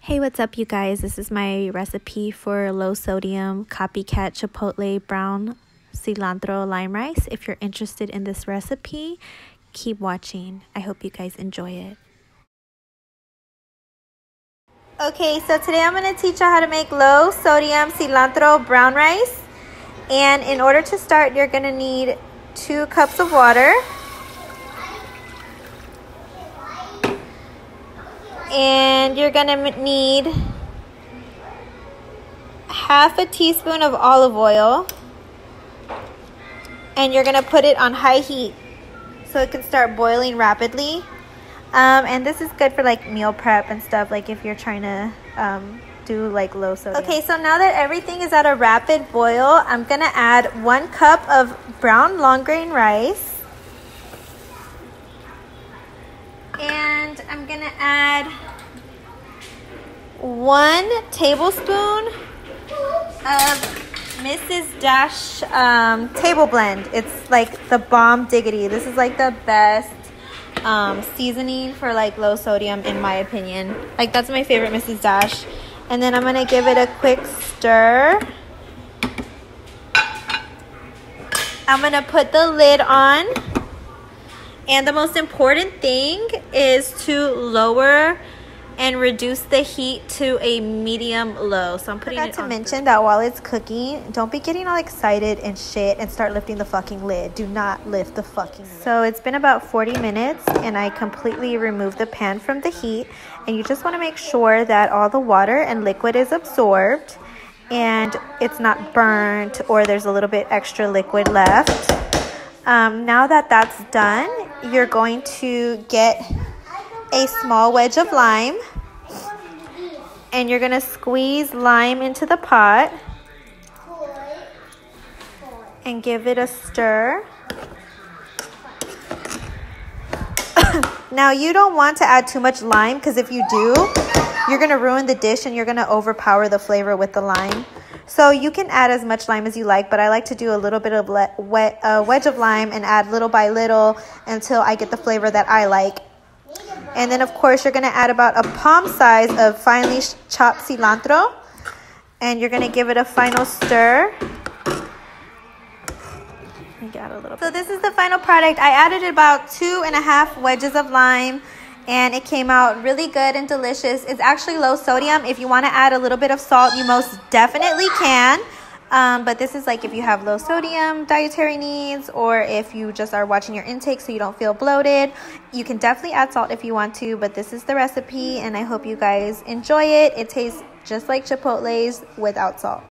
Hey, what's up, you guys? This is my recipe for low sodium Copycat Chipotle brown cilantro lime rice. If you're interested in this recipe, keep watching. I hope you guys enjoy it. Okay, so today I'm going to teach you how to make low sodium cilantro brown rice. And in order to start, you're going to need 2 cups of water. And you're gonna need half a teaspoon of olive oil, and you're gonna put it on high heat so it can start boiling rapidly. And this is good for like meal prep and stuff, like if you're trying to do like low sodium. Okay, so now that everything is at a rapid boil, I'm gonna add 1 cup of brown long grain rice. And I'm gonna add 1 tablespoon of Mrs. Dash table blend. It's like the bomb diggity. This is like the best seasoning for like low sodium in my opinion. Like that's my favorite Mrs. Dash. And then I'm gonna give it a quick stir. I'm gonna put the lid on. And the most important thing is to lower and reduce the heat to a medium low. So I'm putting it on. I forgot to mention that while it's cooking, don't be getting all excited and shit and start lifting the fucking lid. Do not lift the fucking lid. So it's been about 40 minutes and I completely removed the pan from the heat. And you just want to make sure that all the water and liquid is absorbed and it's not burnt or there's a little bit extra liquid left. Now that that's done, you're going to get a small wedge of lime and you're going to squeeze lime into the pot and give it a stir. Now you don't want to add too much lime because if you do, you're going to ruin the dish and you're going to overpower the flavor with the lime. So you can add as much lime as you like, but I like to do a little bit of wedge of lime and add little by little until I get the flavor that I like. And then, of course, you're going to add about a palm size of finely chopped cilantro. And you're going to give it a final stir. So this is the final product. I added about 2.5 wedges of lime. And it came out really good and delicious. It's actually low sodium. If you want to add a little bit of salt, you most definitely can. But this is like if you have low sodium dietary needs or if you just are watching your intake so you don't feel bloated. You can definitely add salt if you want to, but this is the recipe and I hope you guys enjoy it. It tastes just like Chipotle's without salt.